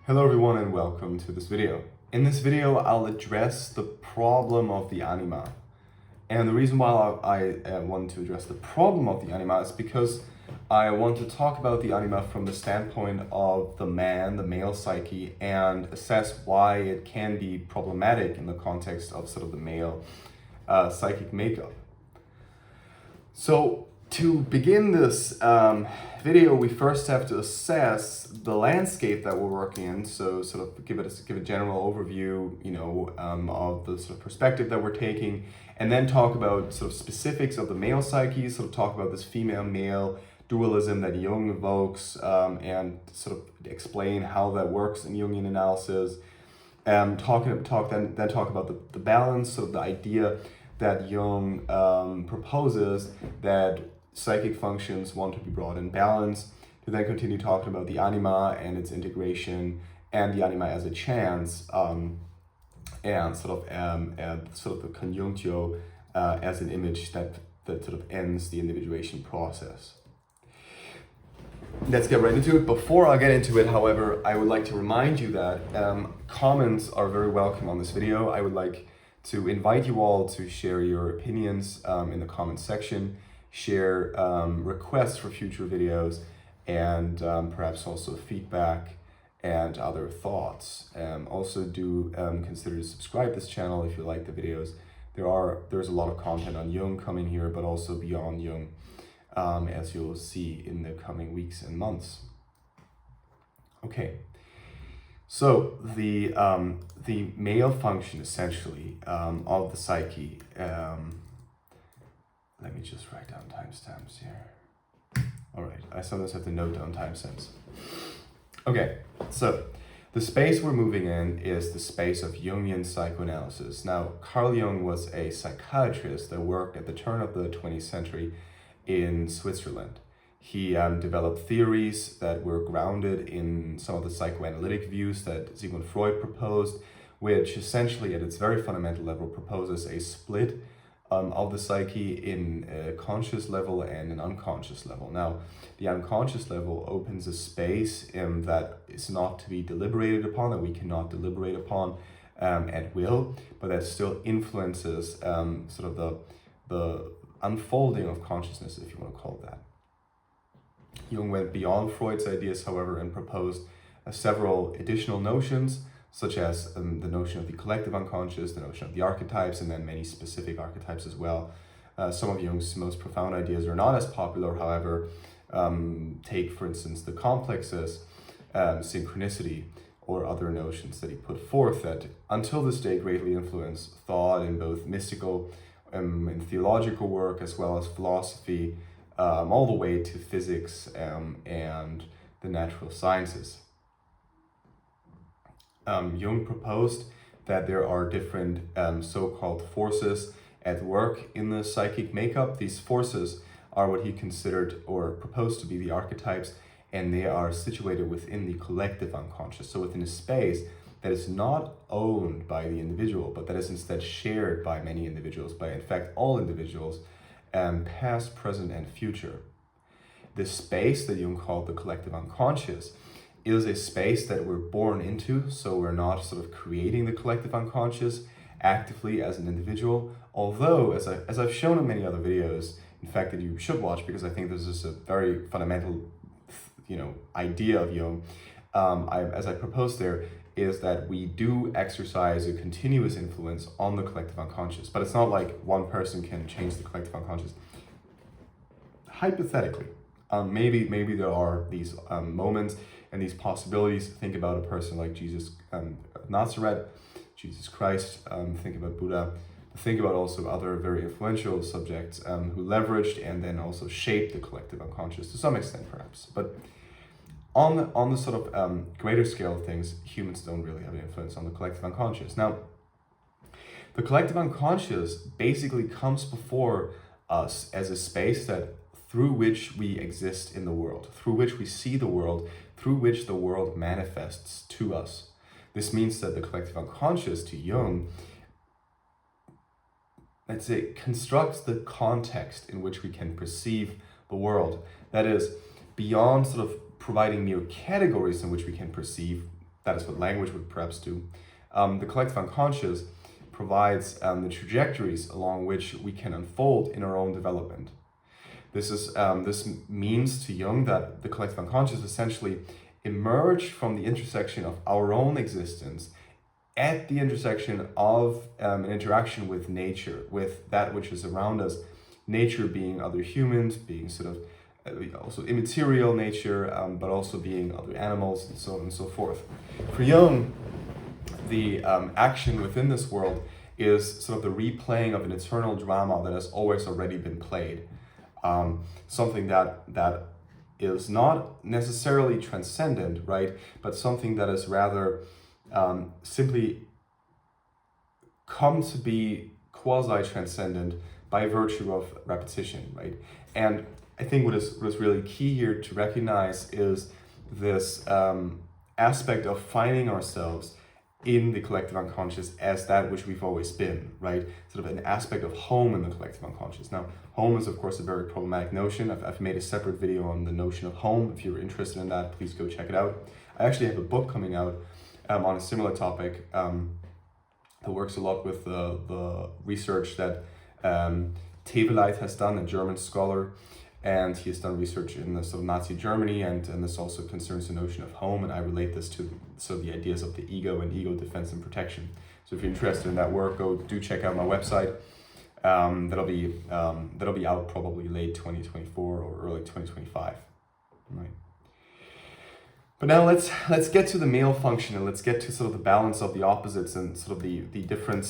Hello everyone and welcome to this video. In this video, I'll address the problem of the anima. And the reason why I want to address the problem of the anima is because I want to talk about the anima from the standpoint of the man, the male psyche, and assess why it can be problematic in the context of sort of the male psychic makeup. So to begin this video, we first have to assess the landscape that we're working in. So sort of give a general overview, of the sort of perspective that we're taking, and then talk about sort of specifics of the male psyche, sort of talk about this female-male dualism that Jung evokes, and sort of explain how that works in Jungian analysis. Then talk about the balance, so the idea that Jung proposes that psychic functions want to be brought in balance, to then continue talking about the anima and its integration, and the anima as a chance, and sort of the Coniunctio as an image that sort of ends the individuation process. Let's get right into it. Before I get into it, however, I would like to remind you that comments are very welcome on this video. I would like to invite you all to share your opinions in the comments section, share requests for future videos, and perhaps also feedback and other thoughts. Also do consider to subscribe to this channel if you like the videos. There's a lot of content on Jung coming here, but also beyond Jung, as you'll see in the coming weeks and months. Okay. So the male function essentially of the psyche. Let me just write down timestamps here. All right, I sometimes have to note down timestamps. Okay, so the space we're moving in is the space of Jungian psychoanalysis. Now, Carl Jung was a psychiatrist that worked at the turn of the 20th century in Switzerland. He developed theories that were grounded in some of the psychoanalytic views that Sigmund Freud proposed, which essentially at its very fundamental level proposes a split of the psyche in a conscious level and an unconscious level. Now, the unconscious level opens a space that is not to be deliberated upon, that we cannot deliberate upon at will, but that still influences sort of the unfolding of consciousness, if you want to call it that. Jung went beyond Freud's ideas, however, and proposed several additional notions, such as the notion of the collective unconscious, the notion of the archetypes, and then many specific archetypes as well. Some of Jung's most profound ideas are not as popular, however. Take, for instance, the complexes, synchronicity, or other notions that he put forth that, until this day, greatly influence thought in both mystical and theological work, as well as philosophy, all the way to physics and the natural sciences. Jung proposed that there are different so-called forces at work in the psychic makeup. These forces are what he considered or proposed to be the archetypes, and they are situated within the collective unconscious, so within a space that is not owned by the individual, but that is instead shared by many individuals, by in fact all individuals, past, present, and future. This space that Jung called the collective unconscious is a space that we're born into, so we're not sort of creating the collective unconscious actively as an individual, although, as I've shown in many other videos, in fact, that you should watch, because I think this is a very fundamental, idea of Jung, as I proposed there, is that we do exercise a continuous influence on the collective unconscious, but it's not like one person can change the collective unconscious. Hypothetically, maybe there are these moments and these possibilities. Think about a person like Jesus of Nazareth, Jesus Christ, think about Buddha, think about also other very influential subjects who leveraged and then also shaped the collective unconscious to some extent, perhaps. But on the sort of greater scale of things, humans don't really have an influence on the collective unconscious. Now, the collective unconscious basically comes before us as a space through which we exist in the world, through which we see the world, through which the world manifests to us. This means that the collective unconscious, to Jung, let's say, constructs the context in which we can perceive the world. That is, beyond sort of providing mere categories in which we can perceive, that is what language would perhaps do. The collective unconscious provides the trajectories along which we can unfold in our own development. This means to Jung that the collective unconscious essentially emerged from the intersection of our own existence at the intersection of an interaction with nature, with that which is around us, nature being other humans, being sort of also immaterial nature, but also being other animals and so on and so forth. For Jung, the action within this world is sort of the replaying of an eternal drama that has always already been played. Something that is not necessarily transcendent, right? But something that is rather simply come to be quasi-transcendent by virtue of repetition, right? And I think what is really key here to recognize is this aspect of finding ourselves in the collective unconscious as that which we've always been, right? Sort of an aspect of home in the collective unconscious. Now, home is of course a very problematic notion. I've made a separate video on the notion of home. If you're interested in that, please go check it out. I actually have a book coming out on a similar topic that works a lot with the research that Teveleit has done, a German scholar, and he has done research in the sort of Nazi Germany, and this also concerns the notion of home, and I relate this to the ideas of the ego and ego defense and protection. So if you're interested in that work, do check out my website. That'll be out probably late 2024 or early 2025. Right. But now let's get to the male function, and let's get to sort of the balance of the opposites and sort of the different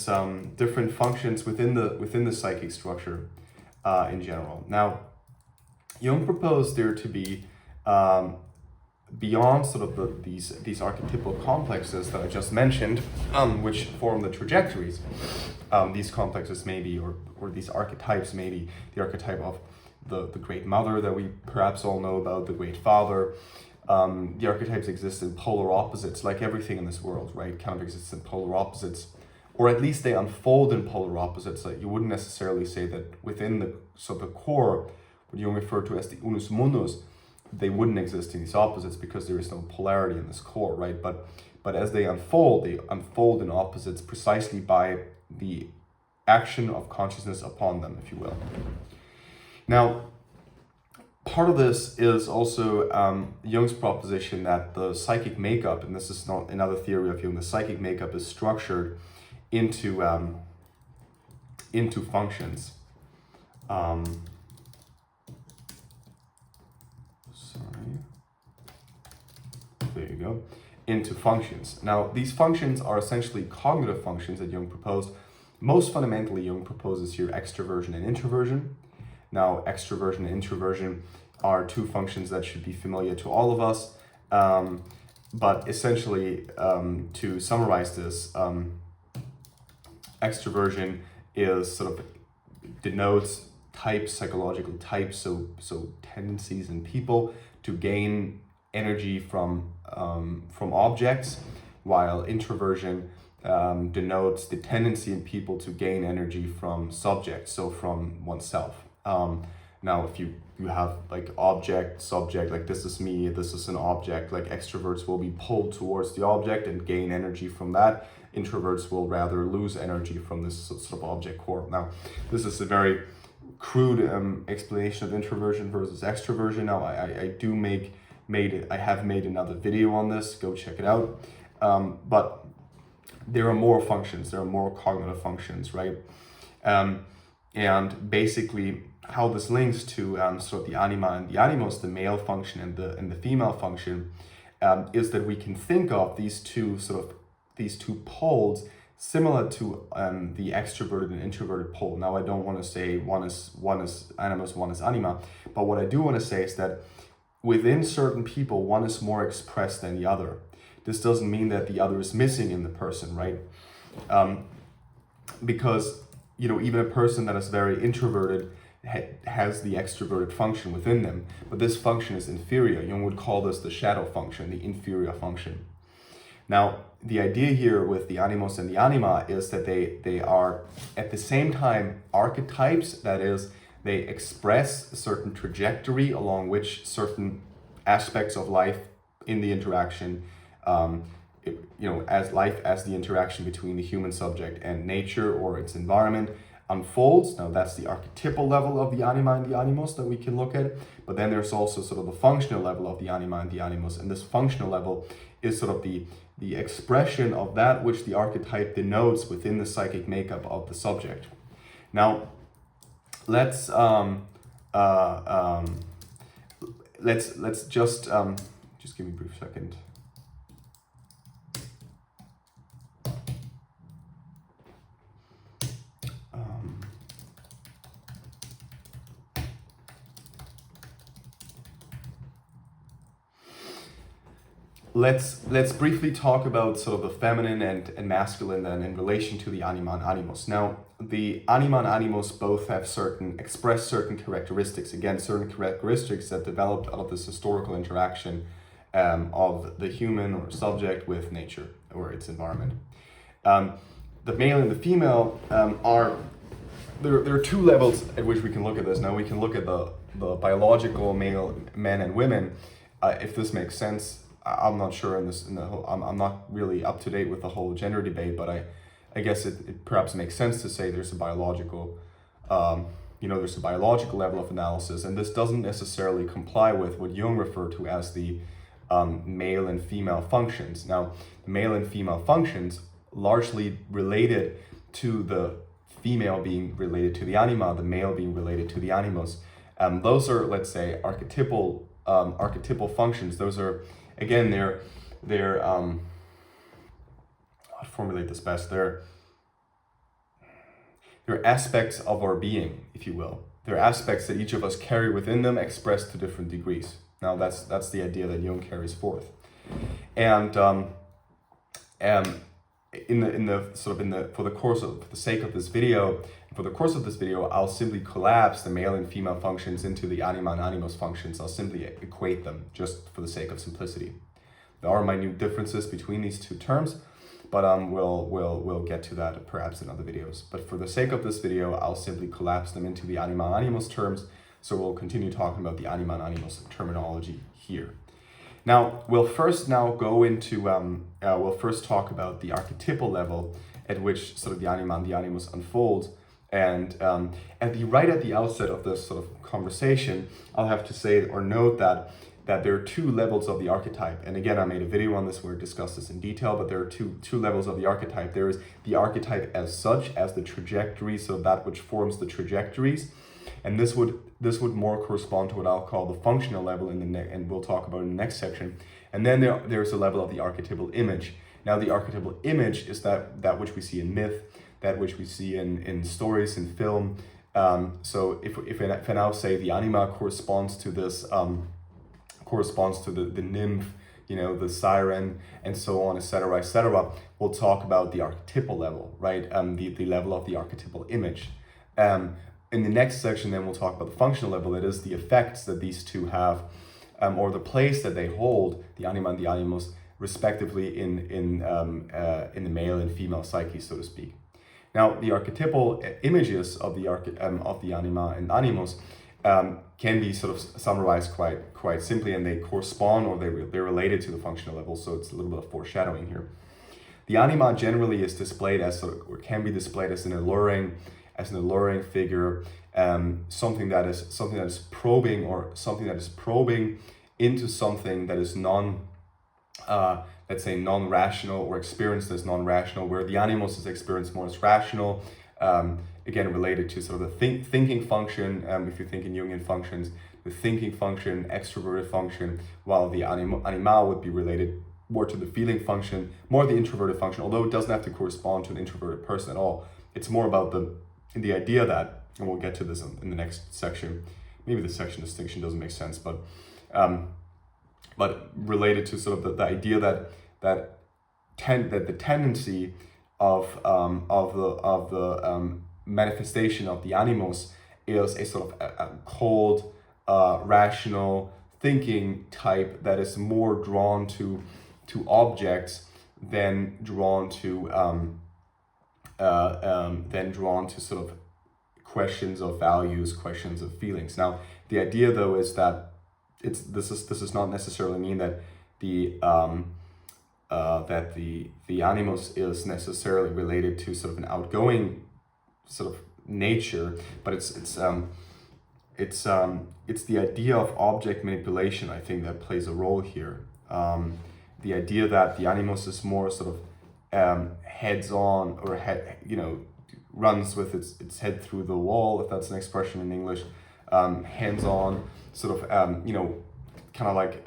functions within the psychic structure in general. Now, Jung proposed there to be beyond sort of these archetypal complexes that I just mentioned, which form the trajectories. These complexes may be, or these archetypes may be the archetype of the great mother that we perhaps all know about, the great father. The archetypes exist in polar opposites, like everything in this world, right? Kind of exists in polar opposites, or at least they unfold in polar opposites. Like you wouldn't necessarily say that within the core, what Jung referred to as the unus mundus, they wouldn't exist in these opposites because there is no polarity in this core, right? But as they unfold in opposites precisely by the action of consciousness upon them, if you will. Now, part of this is also Jung's proposition that the psychic makeup, and this is not another theory of Jung, the psychic makeup is structured into functions. There you go. Into functions. Now, these functions are essentially cognitive functions that Jung proposed. Most fundamentally, Jung proposes here extroversion and introversion. Now, extroversion and introversion are two functions that should be familiar to all of us. But essentially, to summarize this, extroversion is sort of denotes types, psychological types, so tendencies in people to gain energy from objects, while introversion denotes the tendency in people to gain energy from subjects, so from oneself. Now, if you have like object, subject, like this is me, this is an object, like extroverts will be pulled towards the object and gain energy from that. Introverts will rather lose energy from this sort of object core. Now, this is a very crude explanation of introversion versus extroversion. Now, I have made another video on this, go check it out. But there are more functions, there are more cognitive functions, right? And basically how this links to sort of the anima and the animus, the male function and the female function, is that we can think of these two poles similar to the extroverted and introverted pole. Now, I don't want to say one is animus, one is anima, but what I do want to say is that within certain people, one is more expressed than the other. This doesn't mean that the other is missing in the person, right? Because, even a person that is very introverted has the extroverted function within them, but this function is inferior. Jung would call this the shadow function, the inferior function. Now, the idea here with the animus and the anima is that they are at the same time archetypes, that is, they express a certain trajectory along which certain aspects of life in the interaction as life as the interaction between the human subject and nature or its environment unfolds. Now that's the archetypal level of the anima and the animus that we can look at, but then there's also sort of the functional level of the anima and the animus, and this functional level is sort of the expression of that which the archetype denotes within the psychic makeup of the subject. Now let's just give me a brief second. Let's briefly talk about sort of the feminine and masculine then in relation to the anima and animus. Now, the anima and animus both have express certain characteristics. Again, certain characteristics that developed out of this historical interaction of the human or subject with nature or its environment. The male and the female there are two levels at which we can look at this. Now we can look at the biological male men and women, if this makes sense. I'm not sure I'm not really up to date with the whole gender debate, but I guess it perhaps makes sense to say there's a biological there's a biological level of analysis, and this doesn't necessarily comply with what Jung referred to as the male and female functions. Now, the male and female functions largely related to the female being related to the anima, the male being related to the animus. Those are, let's say, archetypal functions. Those are, again, they're how to formulate this best. They're aspects of our being, if you will. They're aspects that each of us carry within them, expressed to different degrees. Now that's the idea that Jung carries forth, and for the sake of this video, I'll simply collapse the male and female functions into the anima and animus functions. I'll simply equate them just for the sake of simplicity. There are minute differences between these two terms, but we'll get to that perhaps in other videos. But for the sake of this video, I'll simply collapse them into the anima and animus terms. So we'll continue talking about the anima and animus terminology here. Now we'll first talk about the archetypal level at which sort of the anima and the animus unfolds. And right at the outset of this sort of conversation, I'll have to say or note that there are two levels of the archetype. And again, I made a video on this where I discussed this in detail, but there are two levels of the archetype. There is the archetype as such, as the trajectory, so that which forms the trajectories. And this would more correspond to what I'll call the functional level and we'll talk about in the next section. And then there's a level of the archetypal image. Now the archetypal image is that which we see in myth, that which we see in stories, in film. So if I now say the anima corresponds to this, corresponds to the nymph, the siren, and so on, etc., we'll talk about the archetypal level, right? The level of the archetypal image. In the next section, then we'll talk about the functional level. It is the effects that these two have, or the place that they hold, the anima and the animus, respectively in the male and female psyche, so to speak. Now, the archetypal images of the anima and animus can be sort of summarized quite simply, and they correspond or they're related to the functional level. So it's a little bit of foreshadowing here. The anima generally is displayed as or can be displayed as an alluring figure, something that is probing, or something that is probing into something that is let's say non-rational, or experienced as non-rational, where the animus is experienced more as rational, again related to sort of the thinking function. If you think in Jungian functions, the thinking function, extroverted function, while the anima would be related more to the feeling function, more the introverted function, although it doesn't have to correspond to an introverted person at all. It's more about the idea that, and we'll get to this in the next section, maybe the section distinction doesn't make sense, but related to sort of the idea that the tendency of the manifestation of the animus is a sort of a cold, rational thinking type that is more drawn to objects than drawn to sort of questions of values, questions of feelings. Now, the idea though is that this does not necessarily mean that the that the animus is necessarily related to sort of an outgoing sort of nature, but it's the idea of object manipulation, I think, that plays a role here. The idea that the animus is more sort of heads on, or runs with its head through the wall, if that's an expression in English, hands on, sort of kind of like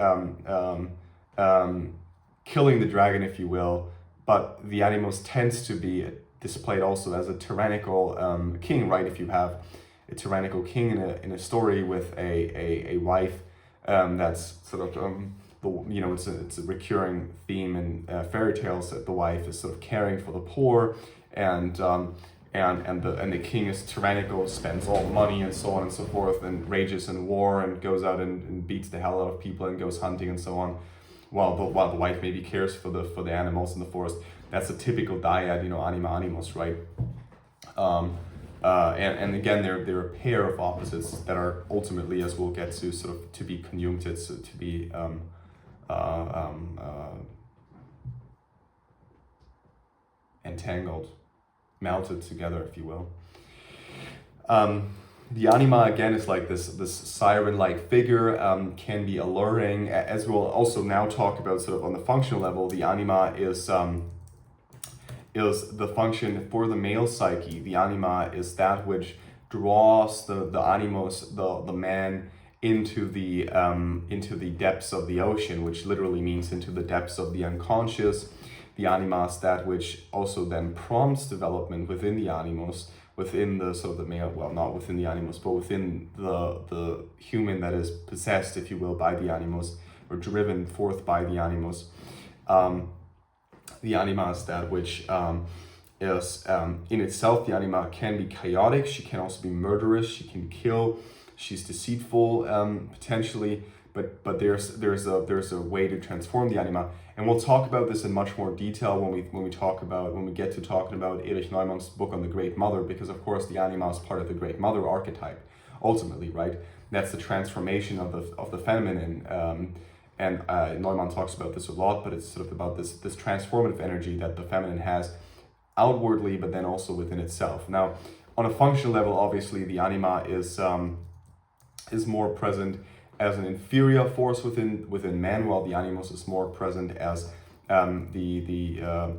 killing the dragon, if you will. But the animus tends to be displayed also as a tyrannical king, right? If you have a tyrannical king in a story with a wife, that's sort of it's a recurring theme in fairy tales, that the wife is sort of caring for the poor, and the king is tyrannical, spends all the money and so on and so forth, and rages in war and goes out and beats the hell out of people and goes hunting and so on, while the wife maybe cares for the animals in the forest. That's a typical dyad, anima animus, right? And again, they're a pair of opposites that are ultimately, as we'll get to, sort of to be conjuncted, so to be entangled, melted together, if you will. The anima, again, is like this siren-like figure, can be alluring, as we'll also now talk about sort of on the functional level. The anima is the function for the male psyche. The anima is that which draws the animus, the man, into the depths of the ocean, which literally means into the depths of the unconscious. The anima is that which also then prompts development within the animus, within the sort of the male, well, not within the animus, but within the human that is possessed, if you will, by the animus, or driven forth by the animus. The anima is that which is in itself. The anima can be chaotic. She can also be murderous. She can kill. She's deceitful, potentially. But there's a way to transform the anima, and we'll talk about this in much more detail when we get to talking about Erich Neumann's book on the Great Mother, because of course the anima is part of the Great Mother archetype, ultimately, right? That's the transformation of the feminine. And Neumann talks about this a lot, but it's sort of about this transformative energy that the feminine has outwardly, but then also within itself. Now, on a functional level, obviously, the anima is more present as an inferior force within man, while the animus is more present as the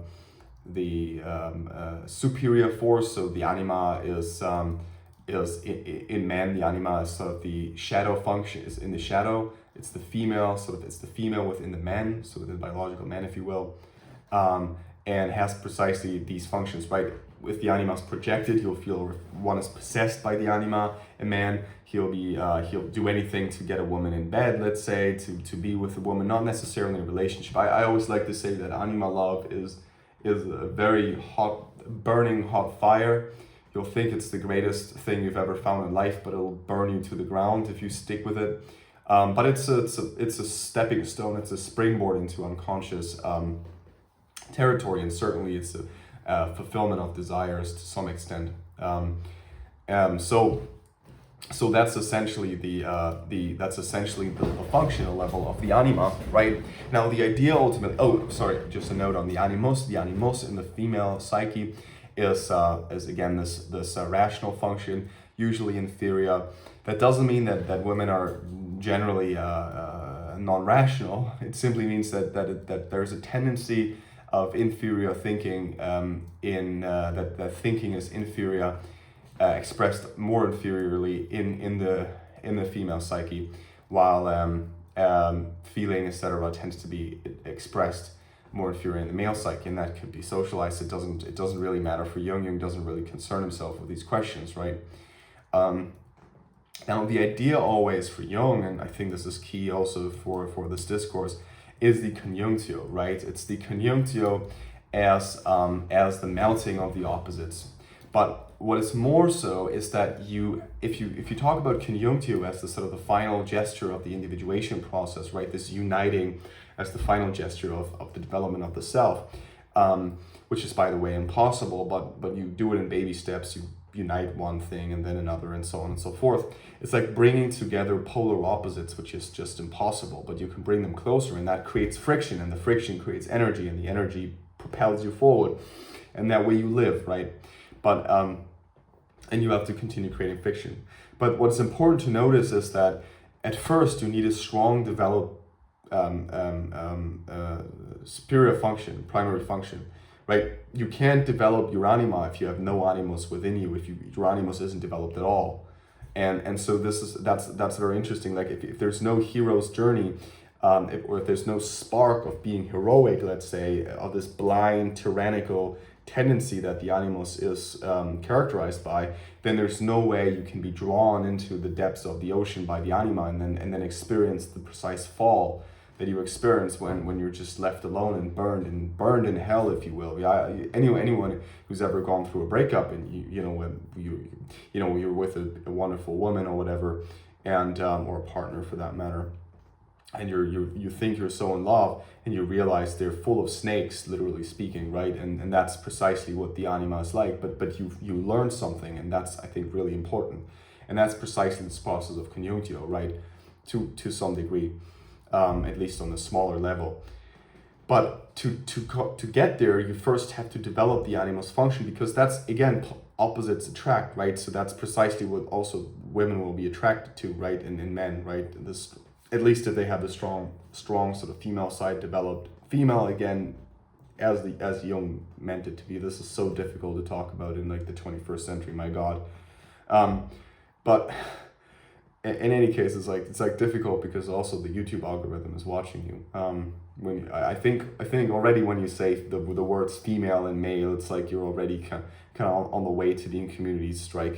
superior force. So the anima is in man. The anima is sort of the shadow function, is in the shadow. It's the female, it's the female within the man, so within the biological man, if you will, and has precisely these functions, right? If the anima is projected, you'll feel one is possessed by the anima. A man, he'll do anything to get a woman in bed, let's say, to be with a woman, not necessarily in a relationship. I always like to say that anima love is a very burning hot fire. You'll think it's the greatest thing you've ever found in life, but it'll burn you to the ground if you stick with it. But it's a stepping stone. It's a springboard into unconscious territory, and certainly it's a fulfillment of desires to some extent. So that's essentially the functional level of the anima, right? Now the idea ultimately. Oh, sorry. Just a note on the animus. The animus in the female psyche is again this rational function, usually inferior. That doesn't mean that women are generally non-rational. It simply means that there's a tendency of inferior thinking that thinking is inferior, expressed more inferiorly in the female psyche, while feeling, etc., tends to be expressed more inferior in the male psyche, and that could be socialized. It doesn't really matter for Jung. Jung doesn't really concern himself with these questions, right? Now, the idea always for Jung, and I think this is key also for this discourse, is the Coniunctio, right? It's the Coniunctio as the melting of the opposites. But what is more so is that if you talk about Coniunctio as the sort of the final gesture of the individuation process, right? This uniting as the final gesture of the development of the self, which is, by the way, impossible, but you do it in baby steps. You unite one thing and then another and so on and so forth. It's like bringing together polar opposites, which is just impossible, but you can bring them closer, and that creates friction, and the friction creates energy, and the energy propels you forward, and that way you live, right? But and you have to continue creating fiction. But what's important to notice is that at first you need a strong developed superior function, primary function, right? You can't develop your anima if you have no animus within you, if your animus isn't developed at all. And so that's very interesting. Like if there's no hero's journey, or if there's no spark of being heroic, let's say, of this blind tyrannical tendency that the animus is characterized by, then there's no way you can be drawn into the depths of the ocean by the anima and then experience the precise fall that you experience when you're just left alone and burned in hell, if you will. Yeah, anyone who's ever gone through a breakup, and when you're with a wonderful woman or whatever, and or a partner for that matter, and you think you're so in love, and you realize they're full of snakes, literally speaking, right? And that's precisely what the anima is like. But you learn something, and that's, I think, really important. And that's precisely this process of Coniunctio, right? To some degree. At least on a smaller level. But to get there, you first have to develop the animus function, because that's, again, opposites attract, right? So that's precisely what also women will be attracted to, right? In men, right? This, at least if they have the strong sort of female side developed. Female, again, as Jung meant it to be. This is so difficult to talk about in like the 21st century, my God. But in any case, it's like difficult because also the YouTube algorithm is watching you. I think already when you say the words female and male, it's like you're already kind of on the way to being community struck.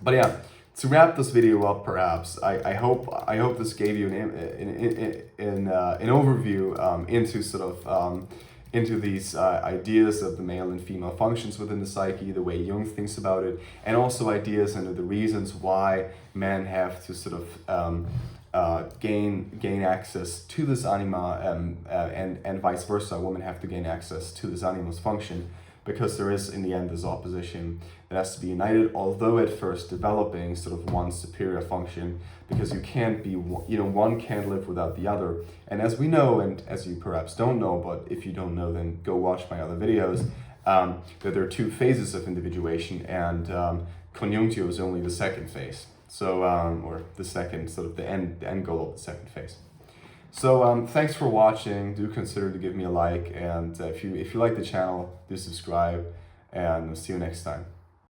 But yeah, to wrap this video up, perhaps I hope this gave you an overview into sort of into these ideas of the male and female functions within the psyche, the way Jung thinks about it, and also ideas into the reasons why men have to sort of gain access to this anima, and vice versa, women have to gain access to this animus function, because there is, in the end, this opposition that has to be united, although at first developing sort of one superior function, because you can't be, one can't live without the other. And as we know, and as you perhaps don't know, but if you don't know, then go watch my other videos, that there are two phases of individuation, and Coniunctio is only the second phase. So, or the second, sort of the end goal of the second phase. So thanks for watching. Do consider to give me a like, and if you like the channel, do subscribe, and I'll see you next time.